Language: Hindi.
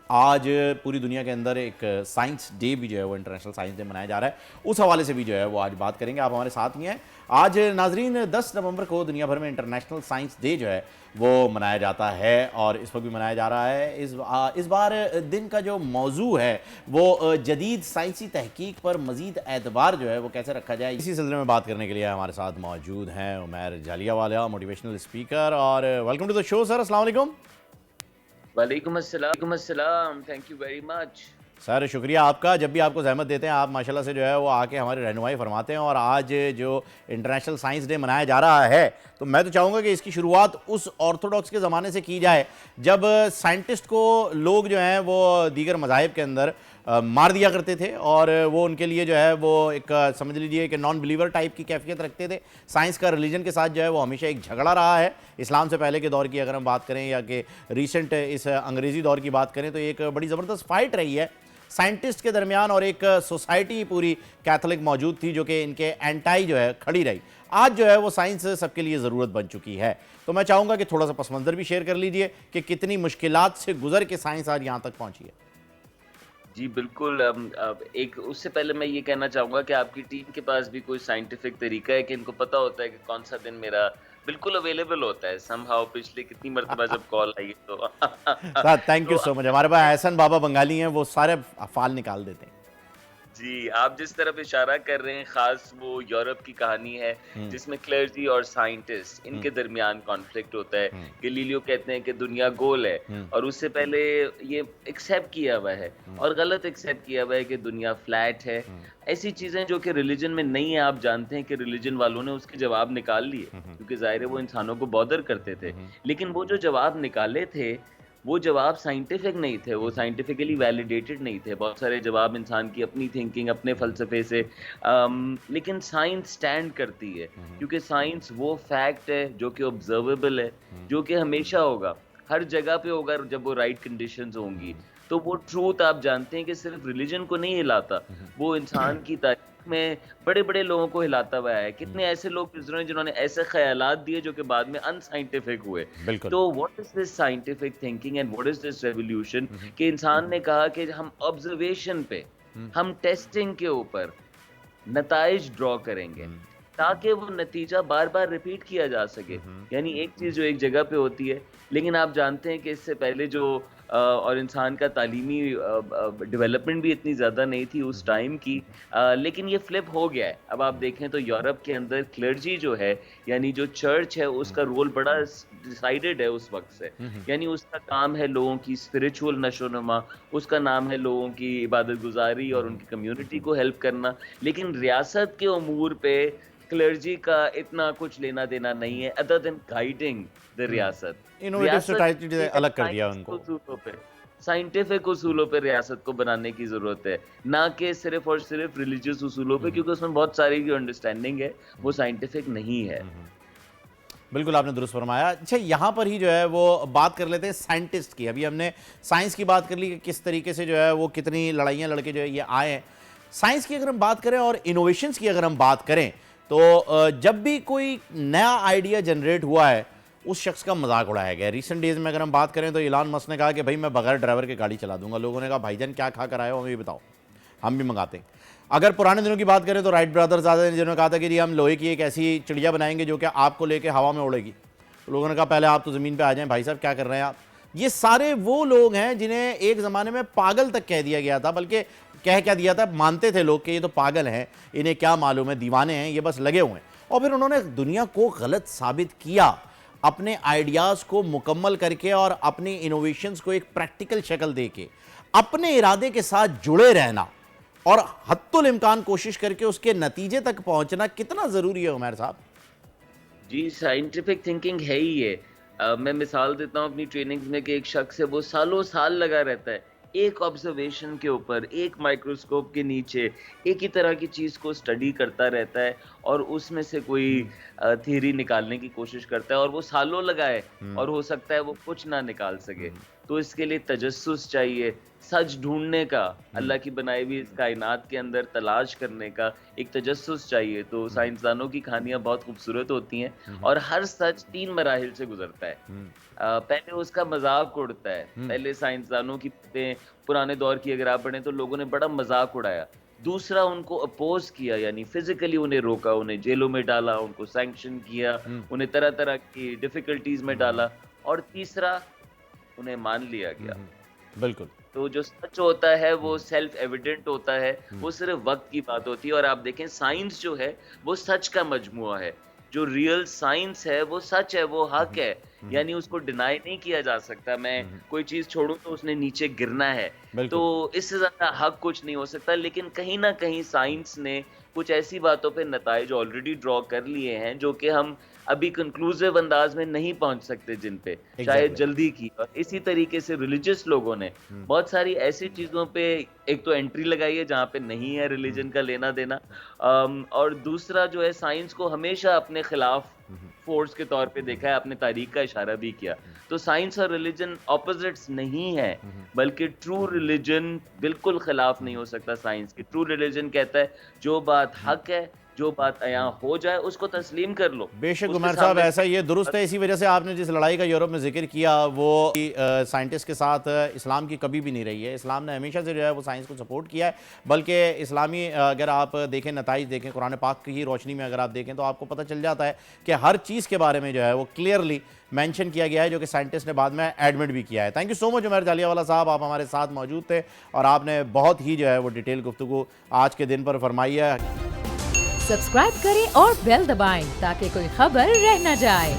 आज पूरी दुनिया के अंदर एक साइंस डे भी जो है वो इंटरनेशनल साइंस डे मनाया जा रहा है। उस हवाले से भी जो है वो आज बात करेंगे। आप हमारे साथ ही हैं। आज नाजरीन 10 नवंबर को दुनिया भर में इंटरनेशनल साइंस डे जो है वो मनाया जाता है और इस वक्त भी मनाया जा रहा है। इस बार दिन का जो मौजू है वो जदीद साइंसी तहकीक पर मजीद एतबार जो है वो कैसे रखा जाए, इसी सिलसिले में बात करने के लिए हमारे साथ मौजूद हैं उमैर जालियावाला, मोटिवेशनल स्पीकर। और welcome to the show sir. अस्सलाम वालेकुम। वालेकुम अस्सलाम, thank you very much. Sir शुक्रिया आपका, जब भी आपको ज़हमत देते हैं आप माशाल्लाह से जो है वो आके हमारी रहनुमाई फरमाते हैं। और आज जो इंटरनेशनल साइंस डे मनाया जा रहा है तो मैं तो चाहूँगा कि इसकी शुरुआत उस ऑर्थोडॉक्स के ज़माने से की जाए जब साइंटिस्ट को लोग जो हैं वो दीगर मज़ाहिब के अंदर मार दिया करते थे और वो उनके लिए जो है वो एक समझ लीजिए कि नॉन बिलीवर टाइप की कैफियत रखते थे। साइंस का रिलीजन के साथ जो है वो हमेशा एक झगड़ा रहा है। इस्लाम से पहले के दौर की अगर हम बात करें या कि रिसेंट इस अंग्रेज़ी दौर की बात करें तो एक बड़ी ज़बरदस्त फाइट रही है साइंटिस्ट के दरमियान और एक सोसाइटी पूरी कैथोलिक मौजूद थी जो कि इनके एंटाई जो है खड़ी रही। आज जो है वो साइंस सबके लिए ज़रूरत बन चुकी है। तो मैं चाहूँगा कि थोड़ा सा पस मंज़र भी शेयर कर लीजिए कि कितनी मुश्किलात से गुजर के साइंस आज यहाँ तक पहुँची है। जी बिल्कुल। एक उससे पहले मैं ये कहना चाहूँगा कि आपकी टीम के पास भी कोई साइंटिफिक तरीका है कि इनको पता होता है कि कौन सा दिन मेरा बिल्कुल अवेलेबल होता है। समहाउ पिछले कितनी मर्तबा जब कॉल आई है तो सर थैंक यू तो सो मच। हमारे पास एहसन बाबा बंगाली हैं, वो सारे फाल निकाल देते हैं। जी, आप जिस तरफ इशारा कर रहे हैं ख़ास वो यूरोप की कहानी है जिसमें क्लर्जी और साइंटिस्ट इनके दरमियान कॉन्फ्लिक्ट होता है। गैलीलियो कहते हैं कि दुनिया गोल है और उससे पहले ये एक्सेप्ट किया हुआ है और गलत एक्सेप्ट किया हुआ है कि दुनिया फ्लैट है। ऐसी चीज़ें जो कि रिलीजन में नहीं है, आप जानते हैं कि रिलीजन वालों ने उसके जवाब निकाल लिए क्योंकि ज़ाहिर है वो इंसानों को बॉदर करते थे। लेकिन वो जो जवाब निकाले थे वो जवाब साइंटिफिक नहीं थे, वो साइंटिफिकली वैलिडेटेड नहीं थे। बहुत सारे जवाब इंसान की अपनी थिंकिंग, अपने फ़लसफ़े से लेकिन साइंस स्टैंड करती है क्योंकि साइंस वो फैक्ट है जो कि ऑब्ज़र्वेबल है, जो कि हमेशा होगा, हर जगह पे होगा जब वो राइट कंडीशंस होंगी। तो वो ट्रूथ आप जानते हैं कि सिर्फ़ रिलिजन को नहीं हिलाता, वो इंसान की तारीख़ में बड़े-बड़े लोगों को हिलाता हुआ है। कितने ऐसे लोग गुज़रे हैं जिन्होंने ऐसे ख़यालात दिए जो कि बाद में अनसाइंटिफिक हुए। बिल्कुल। तो what is this scientific thinking and what is this revolution कि इंसान ने कहा कि हम ऑब्जर्वेशन पे, हम टेस्टिंग के ऊपर नताइज ड्रॉ करेंगे ताकि वो नतीजा बार-बार रिपीट किया जा सके। यानी एक चीज़ जो एक जगह पे होती है, लेकिन आप जानते हैं कि इससे पहले जो और इंसान का तालीमी डेवलपमेंट भी इतनी ज़्यादा नहीं थी उस टाइम की, लेकिन ये फ्लिप हो गया है। अब आप देखें तो यूरोप के अंदर क्लर्जी जो है, यानी जो चर्च है, उसका रोल बड़ा डिसाइडेड है उस वक़्त से। यानी उसका काम है लोगों की स्पिरिचुअल नशो-नुमा, उसका नाम है लोगों की इबादत गुज़ारी और उनकी कम्युनिटी को हेल्प करना। लेकिन रियासत के उमूर पे क्लर्जी का इतना कुछ लेना-देना नहीं है अदर देन गाइडिंग द रियासत। इनोवेटिव रियासत सोसाइटी से अलग कर दिया साइंस उनको। उसूलों पे, साइंटिफिक उसूलों पे रियासत को बनाने की ज़रूरत है, ना कि सिर्फ़ और सिर्फ़ रिलीजियस उसूलों पे क्योंकि उसमें बहुत सारी जो अंडरस्टैंडिंग है, वो साइंटिफिक नहीं है। बिल्कुल आपने दुरुस्त फरमाया। अच्छा यहाँ पर ही जो है वो बात कर लेते हैं साइंटिस्ट की। अभी हमने साइंस की बात कर ली कि किस तरीके से जो है वो कितनी लड़ाइयाँ लड़के जो है ये आए हैं। साइंस की अगर हम बात करें और इनोवेशंस की अगर हम बात करें तो जब भी कोई नया आइडिया जनरेट हुआ है उस शख्स का मजाक उड़ाया गया। रिसेंट डेज में अगर हम बात करें तो इलान मस्क ने कहा कि भाई मैं बगैर ड्राइवर के गाड़ी चला दूंगा। लोगों ने कहा भाईजान क्या खा कर आए हो हमें ये बताओ, हम भी मंगाते हैं। अगर पुराने दिनों की बात करें तो राइट ब्रदर्स आते जिन्होंने कहा था कि जी हम लोहे की एक ऐसी चिड़िया बनाएंगे जो कि आपको लेके हवा में उड़ेगी। तो लोगों ने कहा पहले आप तो ज़मीन पे आ जाएं भाई साहब, क्या कर रहे हैं आप। ये सारे वो लोग हैं जिन्हें एक ज़माने में पागल तक कह दिया गया था, बल्कि कह क्या दिया था, मानते थे लोग कि ये तो पागल हैं, इन्हें क्या मालूम है, दीवाने हैं, ये बस लगे हुए हैं। और फिर उन्होंने दुनिया को गलत साबित किया अपने आइडियाज़ को मुकम्मल करके और अपनी इनोवेशंस को एक प्रैक्टिकल शक्ल दे के अपने इरादे के साथ जुड़े रहना और हत्तुल इम्कान कोशिश करके उसके नतीजे तक पहुंचना कितना ज़रूरी है उमैर साहब। जी, साइंटिफिक थिंकिंग है ही ये। मैं मिसाल देता हूँ अपनी ट्रेनिंग्स में कि एक शख्स है वो सालों साल लगा रहता है एक ऑब्जर्वेशन के ऊपर, एक माइक्रोस्कोप के नीचे एक ही तरह की चीज़ को स्टडी करता रहता है और उसमें से कोई थ्योरी निकालने की कोशिश करता है और वो सालों लगाए और हो सकता है वो कुछ ना निकाल सके। तो इसके लिए तजस्सुस चाहिए, सच ढूँढने का, अल्लाह की बनाई हुई इस कायनात के अंदर तलाश करने का एक तजस्सुस चाहिए। तो साइंसदानों की कहानियाँ बहुत खूबसूरत होती हैं और हर सच 3 मराहिल से गुज़रता है। पहले उसका मज़ाक उड़ता है, पहले साइंसदानों की बातें पुराने दौर की अगर आप पढ़ें तो लोगों ने बड़ा मज़ाक उड़ाया। दूसरा उनको अपोज़ किया, यानी फ़िज़िकली उन्हें रोका, उन्हें जेलों में डाला, उनको सैंक्शन किया, उन्हें तरह-तरह की डिफ़िकल्टीज़ में डाला और तीसरा उन्हें मान लिया गया। बिल्कुल। तो जो सच होता है वो सेल्फ एविडेंट होता है, वो सिर्फ वक्त की बात होती है। और आप देखें साइंस जो है वो सच का मजमुआ है। जो रियल साइंस है वो सच है, वो हक है, यानी उसको डिनाई नहीं किया जा सकता। मैं कोई चीज छोड़ूं तो उसने नीचे गिरना है, बिल्कुल। तो इससे ज्यादा हक कुछ नहीं हो सकता। लेकिन कहीं ना कहीं साइंस ने कुछ ऐसी बातों पे नताइज ऑलरेडी ड्रॉ कर लिए हैं जो कि हम अभी कंक्लूसिव अंदाज में नहीं पहुंच सकते, जिन पे शायद जल्दी की। और इसी तरीके से रिलीजियस लोगों ने बहुत सारी ऐसी चीजों पे एक तो एंट्री लगाई है जहाँ पे नहीं है रिलीजन का लेना देना, और दूसरा जो है साइंस को हमेशा अपने खिलाफ फोर्स के तौर पे देखा है, अपने तारीख का इशारा भी किया। तो साइंस और रिलीजन ऑपोजिट्स नहीं है, बल्कि ट्रू रिलीजन बिल्कुल खिलाफ नहीं हो सकता साइंस की। ट्रू रिलीजन कहता है जो बात हक है, जो बात यहाँ हो जाए उसको तस्लीम कर लो। बेशक उसके उमर साहब, सामने ऐसा ये दुरुस्त है। इसी वजह से आपने जिस लड़ाई का यूरोप में जिक्र किया वो साइंटिस्ट के साथ इस्लाम की कभी भी नहीं रही है। इस्लाम ने हमेशा से जो है वो साइंस को सपोर्ट किया है, बल्कि इस्लामी अगर आप देखें, नताइज देखें, कुरान पाक की रोशनी में अगर आप देखें तो आपको पता चल जाता है कि हर चीज़ के बारे में जो है वो क्लियरली मेंशन किया गया है, जो कि साइंटिस्ट ने बाद में एडमिट भी किया है। Thank you so much Umar Jaliawala साहब, आप हमारे साथ मौजूद थे और आपने बहुत ही जो है वो डिटेल गुफ्तगू आज के दिन पर फरमाई है। सब्सक्राइब करें और बेल दबाएं ताकि कोई खबर रह न जाए।